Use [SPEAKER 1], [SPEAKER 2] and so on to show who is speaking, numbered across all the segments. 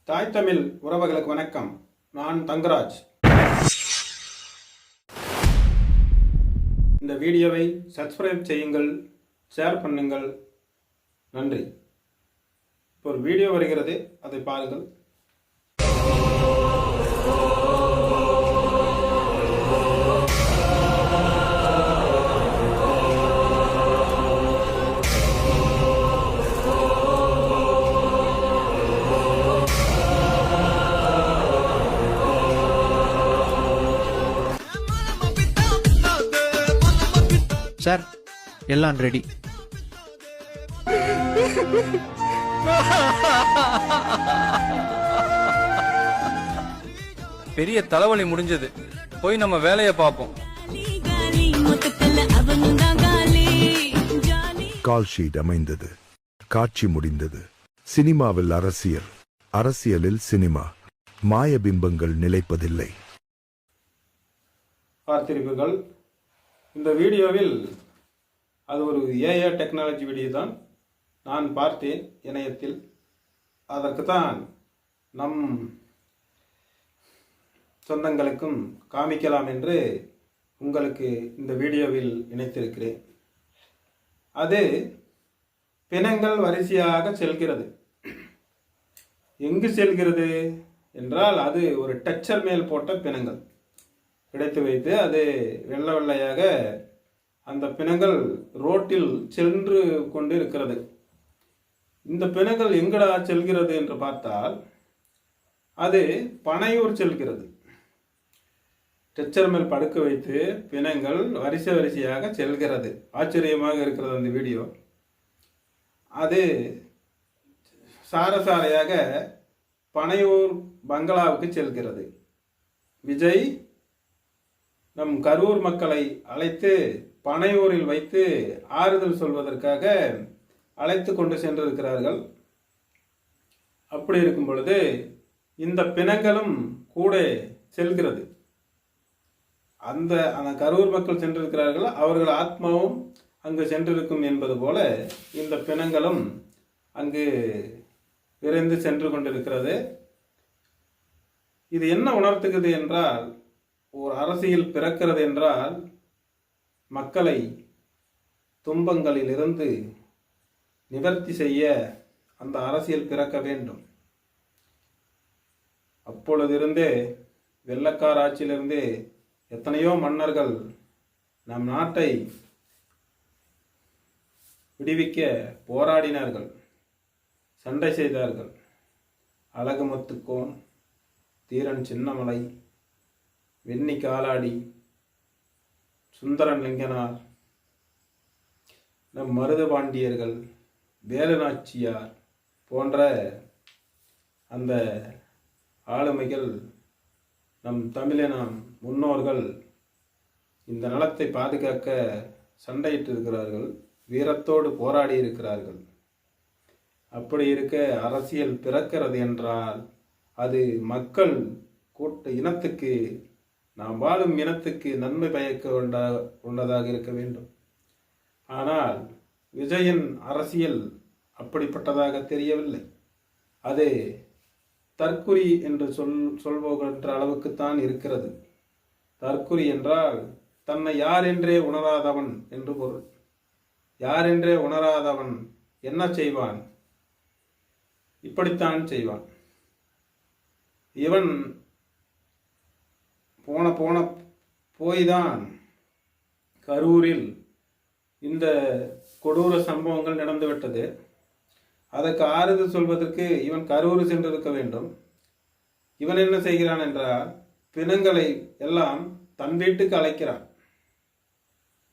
[SPEAKER 1] தாய் தமிழ் உறவுகளுக்கு வணக்கம். நான் தங்கராஜ். இந்த வீடியோவை சப்ஸ்கிரைப் செய்யுங்கள், ஷேர் பண்ணுங்கள். நன்றி. இப்போ ஒரு வீடியோ வருகிறது, அதை பாருங்கள்.
[SPEAKER 2] சார், எல்லாம் ரெடி.
[SPEAKER 3] பெரிய தலைவலி முடிஞ்சது. போய் நம்ம வேலையை பார்ப்போம்.
[SPEAKER 4] கால் ஷீட் அமைந்தது. காட்சி முடிந்தது. சினிமாவில் அரசியல், அரசியலில் சினிமா. மாயபிம்பங்கள் நிலைப்பதில்லை.
[SPEAKER 1] பார்த்திருப்பீர்கள். இந்த வீடியோவில் அது ஒரு ஏஐ டெக்னாலஜி வீடியோ தான் நான் பார்த்தேன் இணையத்தில். அதற்கு தான் நம் சொந்தங்களுக்கும் காமிக்கலாம் என்று உங்களுக்கு இந்த வீடியோவில் இணைத்திருக்கிறேன். அது பிணங்கள் வரிசையாக செல்கிறது. எங்கு செல்கிறது என்றால், அது ஒரு டச்சர் மேல் போட்ட பிணங்கள் கிடைத்து வைத்து அது வெள்ளை வெள்ளையாக அந்த பிணங்கள் ரோட்டில் சென்று கொண்டு இருக்கிறது. இந்த பிணங்கள் எங்கடா செல்கிறது என்று பார்த்தால், அது பனையூர் செல்கிறது. டச்சர் மேல் படுக்க வைத்து பிணங்கள் வரிசை வரிசையாக செல்கிறது. ஆச்சரியமாக இருக்கிறது அந்த வீடியோ. அது சாரசாரையாக பனையூர் பங்களாவுக்கு செல்கிறது. விஜய் நம் கரூர் மக்களை அழைத்து பனையூரில் வைத்து ஆறுதல் சொல்வதற்காக அழைத்து கொண்டு சென்றிருக்கிறார்கள். அப்படி இருக்கும் பொழுது இந்த பிணங்களும் கூட செல்கிறது. அந்த கரூர் மக்கள் சென்றிருக்கிறார்கள், அவர்கள் ஆத்மாவும் அங்கு சென்றிருக்கும் என்பது போல இந்த பிணங்களும் அங்கு விரைந்து சென்று கொண்டிருக்கிறது. இது என்ன உணர்த்துகிறது என்றால், ஒரு அரசியல் பிறக்கிறது என்றால் மக்களை துன்பங்களிலிருந்து நிவர்த்தி செய்ய அந்த அரசியல் பிறக்க வேண்டும். அப்பொழுதிருந்தே வெள்ளக்கார ஆட்சியிலிருந்தே எத்தனையோ மன்னர்கள் நம் நாட்டை விடுவிக்க போராடினார்கள், சண்டை செய்தார்கள். அழகுமுத்துக்கோன், தீரன் சின்னமலை, வெண்ணி காலாடி, சுந்தரன் லிங்கனார், நம் மருது பாண்டியர்கள், வேலுநாச்சியார் போன்ற அந்த ஆளுமைகள், நம் தமிழின முன்னோர்கள் இந்த நலத்தை பாதுகாக்க சண்டையிட்டு இருக்கிறார்கள், வீரத்தோடு போராடி இருக்கிறார்கள். அப்படி இருக்க அரசியல் பிறக்கிறது என்றால் அது மக்கள் கூட்ட இனத்துக்கு, நாம் வாழும் இனத்துக்கு நன்மை பயக்க உள்ளதாக இருக்க வேண்டும். ஆனால் விஜயின் அரசியல் அப்படிப்பட்டதாக தெரியவில்லை. அது தற்குறி என்று சொல்வோகின்ற அளவுக்குத்தான் இருக்கிறது. தற்குறி என்றால் தன்னை யார் என்றே உணராதவன் என்று பொருள். யார் என்றே உணராதவன் என்ன செய்வான்? இப்படித்தான் செய்வான். இவன் போய்தான் கரூரில் இந்த கொடூர சம்பவங்கள் நடந்துவிட்டது. அதற்கு ஆறுதல் சொல்வதற்கு இவன் கரூர் சென்றிருக்க வேண்டும். இவன் என்ன செய்கிறான் என்றால், பிணங்களை எல்லாம் தன் வீட்டுக்கு அழைக்கிறான்.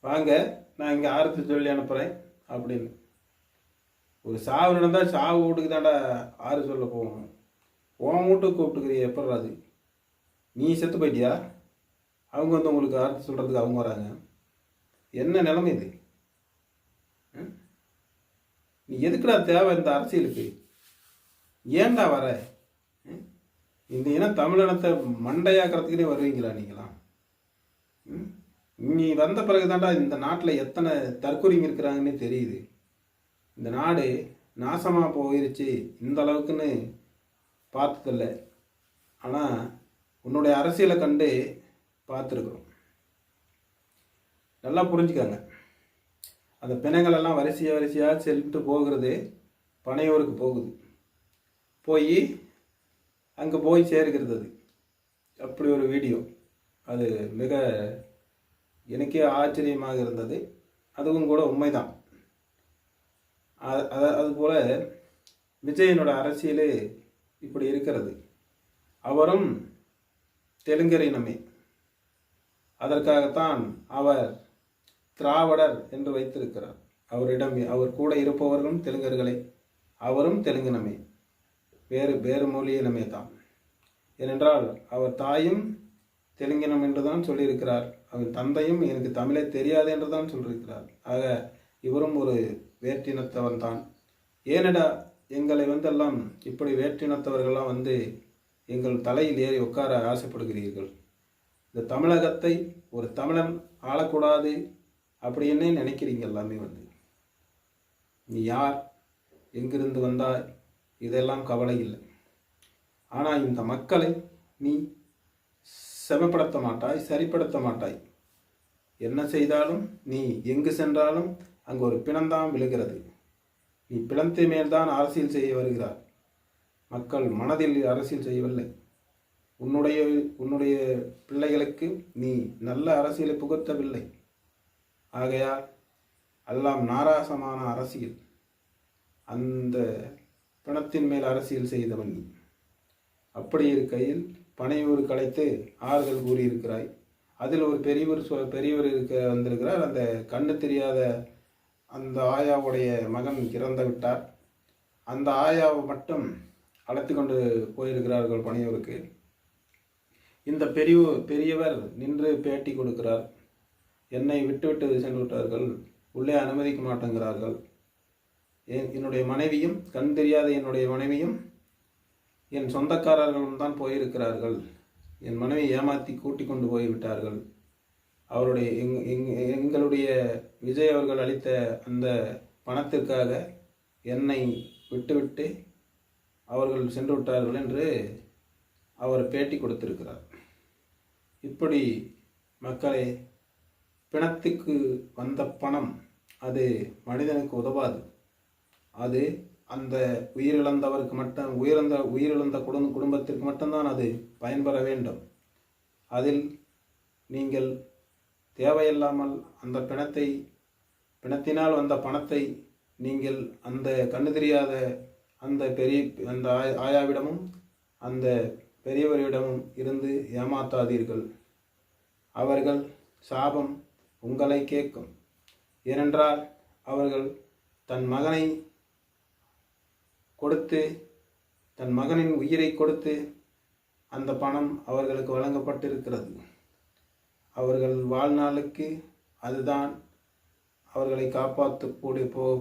[SPEAKER 1] வாங்க, நான் இங்கே ஆறுதல் சொல்லி அனுப்புகிறேன் அப்படின்னு. ஒரு சாவு நடந்தால் சாவு வீட்டுக்கு தாண்டா ஆறு சொல்ல போகணும். உன் வீட்டுக்கு கூப்பிட்டுக்கிறிய எப்படி? அது நீ செத்து போயிட்டியா? அவங்க வந்து உங்களுக்கு ஆறுதல் சொல்கிறதுக்கு அவங்க வராங்க. என்ன நிலைமை இது? நீ எதுக்குடா தேவை இந்த அரசியலுக்கு? ஏன்டா வர? இந்த இனம் தமிழினத்தை மண்டையாக்கிறதுக்குனே வருவீங்களா நீங்களாம்? நீ வந்த பிறகு தாண்டா இந்த நாட்டில் எத்தனை தற்கொலைங்க இருக்கிறாங்கன்னே தெரியுது. இந்த நாடு நாசமாக போயிருச்சு இந்த அளவுக்குன்னு பார்த்ததில்லை. ஆனால் உன்னுடைய அரசியலை கண்டு பார்த்துருக்குறோம். நல்லா புரிஞ்சுக்கங்க. அந்த பிணங்களெல்லாம் வரிசையாக செல்லிட்டு போகிறது பனையூருக்கு போகுது. போய் அங்கே போய் சேர்கிறது. அது அப்படி ஒரு வீடியோ. அது மிக எனக்கே ஆச்சரியமாக இருந்தது. அதுவும் கூட உண்மைதான். அதுபோல் விஜயனோட அரசியல் இப்படி இருக்கிறது. அவரும் தெலுங்கர் இனமே. அதற்காகத்தான் அவர் திராவிடர் என்று வைத்திருக்கிறார். அவர் கூட இருப்பவர்களும் தெலுங்கர்களே. அவரும் தெலுங்கினமே, வேறு மொழி இனமே தான். ஏனென்றால் அவர் தாயும் தெலுங்கினம் என்று தான் சொல்லியிருக்கிறார். அவர் தந்தையும் எனக்கு தமிழை தெரியாது என்று தான் சொல்லியிருக்கிறார். ஆக இவரும் ஒரு வேற்றினத்தவன் தான். ஏனடா எங்களை எல்லாம் இப்படி வேற்றினத்தவர்கள்லாம் எங்கள் தலையில் ஏறி உட்கார ஆசைப்படுகிறீர்கள்? இந்த தமிழகத்தை ஒரு தமிழன் ஆளக்கூடாது அப்படின்னு நினைக்கிறீங்க எல்லாமே. நீ யார், எங்கிருந்து வந்தாய், இதெல்லாம் கவலை இல்லை. ஆனால் இந்த மக்களை நீ செமப்படுத்த மாட்டாய், சரிப்படுத்த மாட்டாய். என்ன செய்தாலும் நீ எங்கு சென்றாலும் அங்கு ஒரு பிணம்தான் விழுகிறது. நீ பிணத்தை மேல்தான் அரசியல் செய்ய வருகிறார். மக்கள் மனதில் அரசியல் செய்யவில்லை. உன்னுடைய பிள்ளைகளுக்கு நீ நல்ல அரசியலை புகுத்தவில்லை. ஆகையால் எல்லாம் நாராசமான அரசியல். அந்த பிணத்தின் மேல் அரசியல் செய்தவன் நீ. அப்படி இருக்கையில் பனையூர் கலைத்து ஆறுதல் கூறியிருக்கிறாய். அதில் ஒரு பெரியவர் வந்திருக்கிறார். அந்த கண்ணு தெரியாத அந்த ஆயாவுடைய மகன் இறந்து விட்டார். அந்த ஆயாவை மட்டும் அழைத்து கொண்டு போயிருக்கிறார்கள் பனையூருக்கு. இந்த பெரியவர் நின்று பேட்டி கொடுக்கிறார். என்னை விட்டு சென்று விட்டார்கள், உள்ளே அனுமதிக்க மாட்டேங்கிறார்கள். என்னுடைய மனைவியும், கண் தெரியாத என்னுடைய மனைவியும் என் சொந்தக்காரர்களும் தான் போயிருக்கிறார்கள். என் மனைவி ஏமாற்றி கூட்டி கொண்டு போய்விட்டார்கள். அவருடைய எங்களுடைய விஜய் அவர்கள் அளித்த அந்த பணத்திற்காக என்னை விட்டுவிட்டு அவர்கள் சென்று விட்டார்கள் என்று அவர் பேட்டி கொடுத்திருக்கிறார். இப்படி மக்களே, பிணத்துக்கு வந்த பணம் அது மனிதனுக்கு உதவாது. அது அந்த உயிரிழந்தவருக்கு மட்டும் உயிரிழந்த குடும்பத்திற்கு மட்டும்தான் அது பயன்பெற வேண்டும். அதில் நீங்கள் தேவையில்லாமல் அந்த பிணத்தினால் வந்த பணத்தை நீங்கள் அந்த கண்ணு தெரியாத அந்த ஆயாவிடமும் அந்த பெரியவரிடமும் இருந்து ஏமாத்தாதீர்கள். அவர்கள் சாபம் உங்களை கேட்கும். ஏனென்றால் அவர்கள் தன் மகனின் உயிரை கொடுத்து அந்த பணம் அவர்களுக்கு வழங்கப்பட்டிருக்கிறது. அவர்கள் வாழ்நாளுக்கு அதுதான் அவர்களை காப்பாற்ற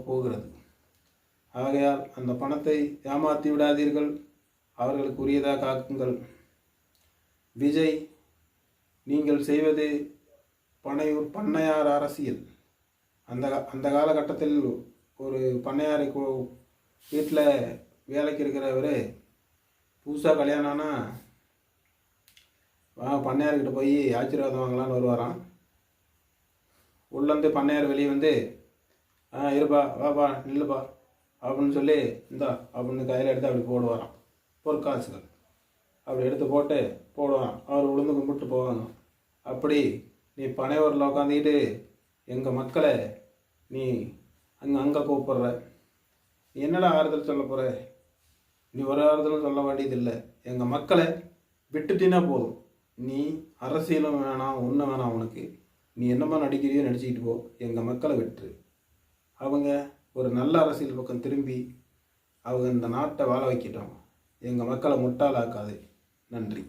[SPEAKER 1] போகிறது. ஆகையால் அந்த பணத்தை ஏமாற்றி விடாதீர்கள். அவர்களுக்கு உரியதாக காக்குங்கள். விஜய், நீங்கள் செய்வது பண்ணையார் அரசியல். அந்த காலகட்டத்தில் ஒரு பண்ணையார் வீட்டில் வேலைக்கு இருக்கிறவர் புதுசாக கல்யாணம் ஆனால் பண்ணையார்கிட்ட போய் ஆசீர்வாதம் வாங்கலான்னு வருவாராம். உள்ளேருந்து பண்ணையார் வெளியே இருப்பா, வாப்பா, நில்லுப்பா அப்படின்னு சொல்லி இந்தா அப்படின்னு கையில் எடுத்து அப்படி போடுவாராம். பொற்காசுகள் அப்படி எடுத்து போட்டு போடுவான். அவர் உளுந்து கும்பிட்டு போவாங்க. அப்படி நீ பனையூரில் உட்காந்துக்கிட்டு எங்கள் மக்களை நீ அங்கே கூப்பிட்ற. நீ என்னடா ஆறுதல் சொல்ல போகிற? நீ ஒரு ஆறுதலும் சொல்ல வேண்டியதில்லை. எங்கள் மக்களை விட்டுட்டினா போதும். நீ அரசியலும் வேணாம், ஒன்றும் வேணாம் உனக்கு. நீ என்னமா நடிக்கிறியோ நடிச்சுக்கிட்டு போ. எங்கள் மக்களை விட்டுரு. அவங்க ஒரு நல்ல அரசியல் பக்கம் திரும்பி அவங்க இந்த நாட்டை வாழ வைக்கிட்டோம். எங்கள் மக்களை முட்டாளாக்காது. நன்றி.